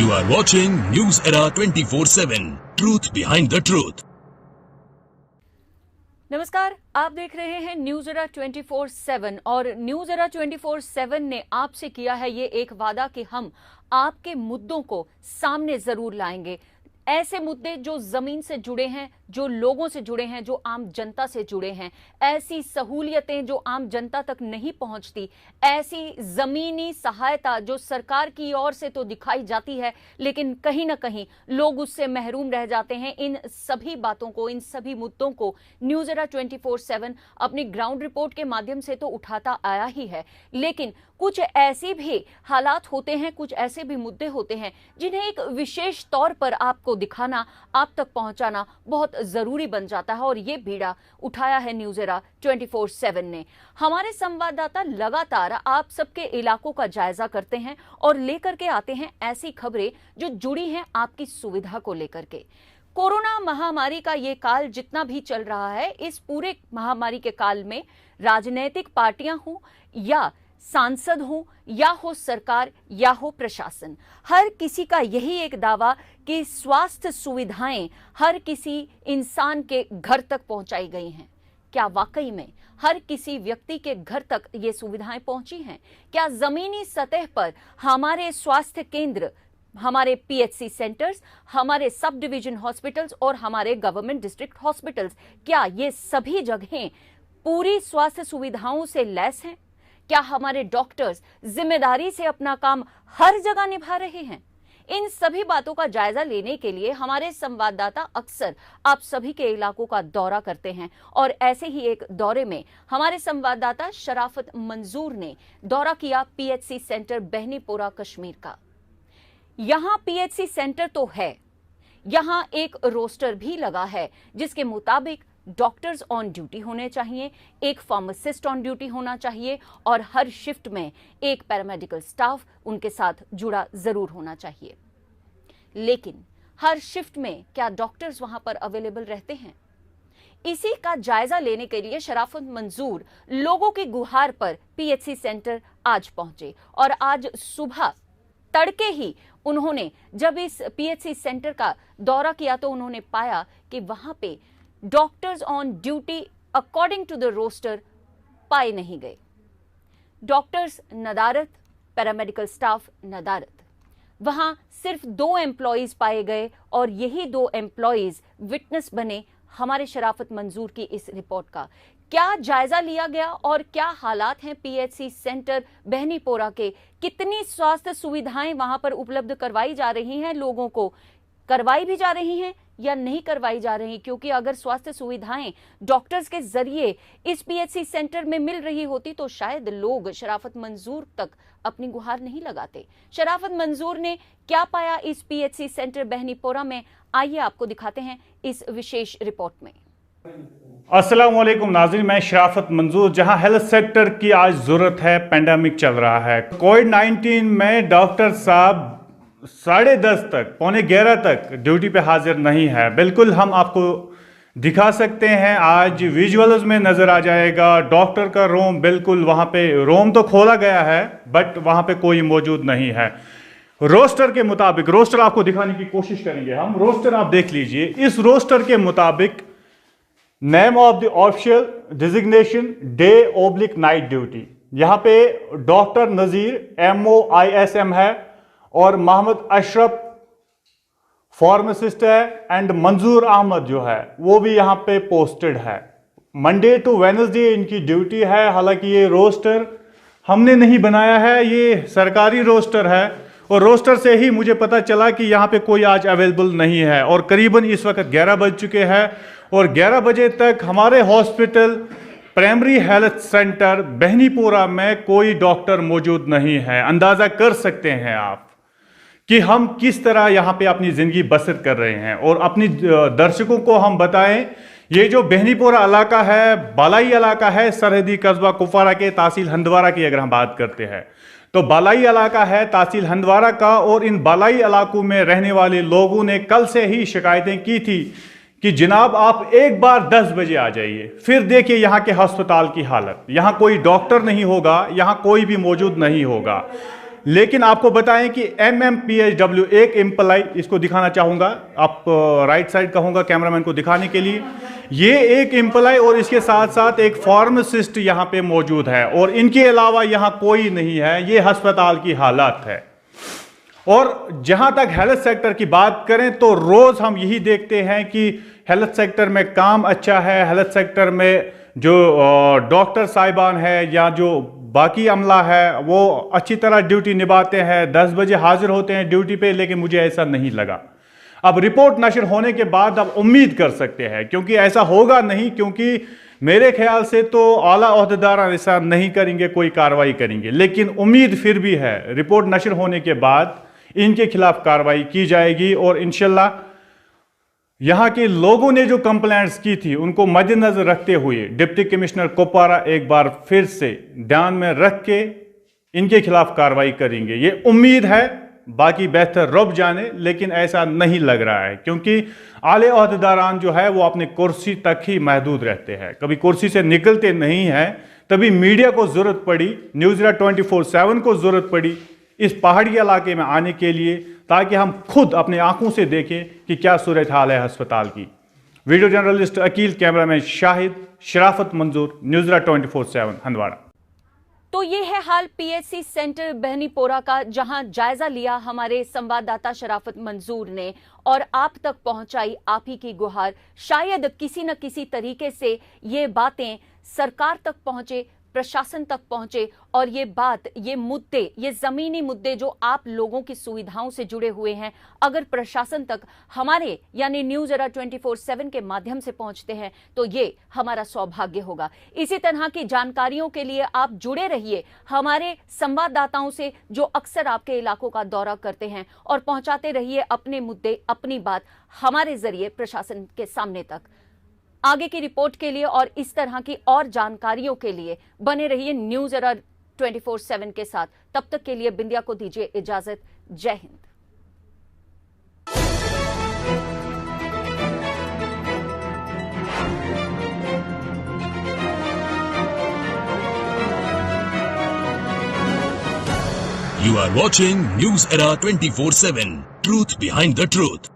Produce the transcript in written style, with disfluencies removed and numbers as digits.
You are watching News Era 24/7. Truth behind the truth. नमस्कार, आप देख रहे हैं न्यूज एरा 24/7 और न्यूज एरा 24/7 ने आपसे किया है ये एक वादा कि हम आपके मुद्दों को सामने जरूर लाएंगे। ऐसे मुद्दे जो जमीन से जुड़े हैं, जो लोगों से जुड़े हैं, जो आम जनता से जुड़े हैं, ऐसी सहूलियतें जो आम जनता तक नहीं पहुंचती, ऐसी जमीनी सहायता जो सरकार की ओर से तो दिखाई जाती है लेकिन कहीं ना कहीं लोग उससे महरूम रह जाते हैं। इन सभी बातों को, इन सभी मुद्दों को न्यूज एरा 24/7 अपनी ग्राउंड रिपोर्ट के माध्यम से तो उठाता आया ही है, लेकिन कुछ ऐसे भी हालात होते हैं, कुछ ऐसे भी मुद्दे होते हैं जिन्हें एक विशेष तौर पर आपको दिखाना, आप तक पहुंचाना बहुत जरूरी बन जाता है। और ये बीड़ा उठाया है न्यूज एरा 24/7 ने। हमारे संवाददाता लगातार आप सबके इलाकों का जायजा करते हैं और लेकर के आते हैं ऐसी खबरें जो जुड़ी हैं आपकी सुविधा को लेकर के। कोरोना महामारी का ये काल जितना भी चल रहा है, इस पूरे महामारी के काल में राजनीतिक पार्टियां हों या सांसद हो या हो सरकार या हो प्रशासन, हर किसी का यही एक दावा कि स्वास्थ्य सुविधाएं हर किसी इंसान के घर तक पहुंचाई गई हैं। क्या वाकई में हर किसी व्यक्ति के घर तक ये सुविधाएं पहुंची हैं? क्या जमीनी सतह पर हमारे स्वास्थ्य केंद्र, हमारे पीएचसी सेंटर्स, हमारे सब डिवीजन हॉस्पिटल्स और हमारे गवर्नमेंट डिस्ट्रिक्ट हॉस्पिटल्स, क्या ये सभी जगहें पूरी स्वास्थ्य सुविधाओं से लैस हैं? क्या हमारे डॉक्टर्स जिम्मेदारी से अपना काम हर जगह निभा रहे हैं? इन सभी बातों का जायजा लेने के लिए हमारे संवाददाता अक्सर आप सभी के इलाकों का दौरा करते हैं और ऐसे ही एक दौरे में हमारे संवाददाता शराफत मंजूर ने दौरा किया पीएचसी सेंटर बहनीपोरा कश्मीर का। यहां पीएचसी सेंटर तो है, यहां एक रोस्टर भी लगा है जिसके मुताबिक डॉक्टर्स ऑन ड्यूटी होने चाहिए, एक फार्मासिस्ट ऑन ड्यूटी होना चाहिए और हर शिफ्ट में एक पैरामेडिकल स्टाफ उनके साथ जुड़ा जरूर होना चाहिए। लेकिन हर शिफ्ट में क्या डॉक्टर्स वहां पर अवेलेबल रहते हैं? इसी का जायजा लेने के लिए शराफत मंजूर लोगों की गुहार पर पीएचसी सेंटर आज पहुंचे और आज सुबह तड़के ही उन्होंने जब इस पीएचसी सेंटर का दौरा किया तो उन्होंने पाया कि वहां पे doctors on duty according to the roster पाए नहीं गए। डॉक्टर्स नदारत, पैरामेडिकल स्टाफ नदारत। वहां सिर्फ 2 एम्प्लॉइज पाए गए और यही 2 एम्प्लॉइज विटनेस बने हमारे शराफत मंजूर की इस रिपोर्ट का। क्या जायजा लिया गया और क्या हालात हैं पीएचसी सेंटर बहनीपोरा के? कितनी स्वास्थ्य सुविधाएं वहां पर उपलब्ध करवाई जा रही हैं लोगों को? करवाई भी जा रही हैं या नहीं करवाई जा रही? क्योंकि अगर स्वास्थ्य सुविधाएं डॉक्टर्स के जरिए इस पीएचसी सेंटर में मिल रही होती तो शायद लोग शराफत मंजूर तक अपनी गुहार नहीं लगाते। शराफत मंजूर ने क्या पाया इस पीएचसी सेंटर बहनीपोरा में, आइए आपको दिखाते हैं इस विशेष रिपोर्ट में। अस्सलाम वालेकुम नाज़रीन, मैं शराफत मंजूर। जहां हेल्थ सेक्टर की आज जरूरत है, पेंडेमिक चल रहा है, कोविड-19 में डॉक्टर साहब 10:30 तक, 11:15 तक ड्यूटी पे हाजिर नहीं है। बिल्कुल हम आपको दिखा सकते हैं, आज विजुअल्स में नजर आ जाएगा डॉक्टर का रूम। बिल्कुल वहां पे रूम तो खोला गया है बट वहां पे कोई मौजूद नहीं है। रोस्टर के मुताबिक, रोस्टर आपको दिखाने की कोशिश करेंगे हम। रोस्टर आप देख लीजिए। इस रोस्टर के मुताबिक name of the official designation day night duty, यहां पे डॉक्टर नजीर MOISM है और मोहम्मद अशरफ फार्मासिस्ट है एंड मंजूर अहमद जो है वो भी यहां पे पोस्टेड है। मंडे टू वेडनेसडे इनकी ड्यूटी है। हालांकि ये रोस्टर हमने नहीं बनाया है, ये सरकारी रोस्टर है और रोस्टर से ही मुझे पता चला कि यहाँ पे कोई आज अवेलेबल नहीं है। और करीबन इस वक्त 11 बज चुके हैं और 11 बजे तक हमारे हॉस्पिटल प्राइमरी हेल्थ सेंटर बहनीपोरा में कोई डॉक्टर मौजूद नहीं है। अंदाजा कर सकते हैं आप कि हम किस तरह यहाँ पे अपनी ज़िंदगी बसर कर रहे हैं। और अपनी दर्शकों को हम बताएं, ये जो बहनीपोरा इलाका है, बालाई इलाका है, सरहदी कस्बा कुपवारा के तहसील हंदवारा की अगर हम बात करते हैं तो बालाई इलाका है तहसील हंदवारा का। और इन बालाई इलाकों में रहने वाले लोगों ने कल से ही शिकायतें की थी कि जनाब आप एक बार 10 बजे आ जाइए, फिर देखिए यहाँ के अस्पताल की हालत। यहाँ कोई डॉक्टर नहीं होगा, यहाँ कोई भी मौजूद नहीं होगा। लेकिन आपको बताएं कि MMPHW एक एम्प्लॉय, इसको दिखाना चाहूंगा, आप राइट साइड कहूंगा कैमरामैन को दिखाने के लिए, ये एक एम्प्लॉय और इसके साथ साथ एक फार्मासिस्ट यहां पे मौजूद है और इनके अलावा यहां कोई नहीं है। ये अस्पताल की हालत है। और जहां तक हेल्थ सेक्टर की बात करें तो रोज हम यही देखते हैं कि हेल्थ सेक्टर में काम अच्छा है, हेल्थ सेक्टर में जो डॉक्टर साहिबान है या जो बाकी अमला है वो अच्छी तरह ड्यूटी निभाते हैं, 10 बजे हाजिर होते हैं ड्यूटी पे, लेकिन मुझे ऐसा नहीं लगा। अब रिपोर्ट नशर होने के बाद अब उम्मीद कर सकते हैं, क्योंकि ऐसा होगा नहीं, क्योंकि मेरे ख्याल से तो आला ओहदेदार ऐसा नहीं करेंगे, कोई कार्रवाई करेंगे, लेकिन उम्मीद फिर भी है रिपोर्ट नशर होने के बाद इनके खिलाफ कार्रवाई की जाएगी। और इंशाल्लाह यहां के लोगों ने जो कंप्लेंट्स की थी उनको मद्देनजर रखते हुए डिप्टी कमिश्नर कुपवारा एक बार फिर से ध्यान में रख के इनके खिलाफ कार्रवाई करेंगे, ये उम्मीद है। बाकी बेहतर रब जाने, लेकिन ऐसा नहीं लग रहा है, क्योंकि आले ओहदेदारान जो है वो अपनी कुर्सी तक ही महदूद रहते हैं, कभी कुर्सी से निकलते नहीं हैं। तभी मीडिया को जरूरत पड़ी, न्यूज़ 24/7 को जरूरत पड़ी इस पहाड़ी इलाके में आने के लिए, ताकि हम खुद अपनी आंखों से देखें कि क्या सूरत हाल है अस्पताल की। Video journalist Akeel, cameraman Shahid, Sharafat Manzoor, news 24/7 Handwara. तो ये है हाल पीएचसी सेंटर बहनीपोरा का, जहां जायजा लिया हमारे संवाददाता शराफत मंजूर ने और आप तक पहुंचाई आप ही की गुहार। शायद किसी न किसी तरीके से ये बातें सरकार तक पहुंचे, प्रशासन तक पहुंचे और ये बात, ये मुद्दे, ये जमीनी मुद्दे जो आप लोगों की सुविधाओं से जुड़े हुए हैं, अगर प्रशासन तक हमारे यानी न्यूज़ एरा 24/7 के माध्यम से पहुंचते हैं तो ये हमारा सौभाग्य होगा। इसी तरह की जानकारियों के लिए आप जुड़े रहिए हमारे संवाददाताओं से, जो अक्सर आपके इलाकों का दौरा करते हैं, और पहुंचाते रहिए अपने मुद्दे, अपनी बात हमारे जरिए प्रशासन के सामने तक। आगे की रिपोर्ट के लिए और इस तरह की और जानकारियों के लिए बने रहिए न्यूज़ एरा 24/7 के साथ। तब तक के लिए बिंदिया को दीजिए इजाजत। जय Hind. You are watching News Era 24/7. Truth behind the truth.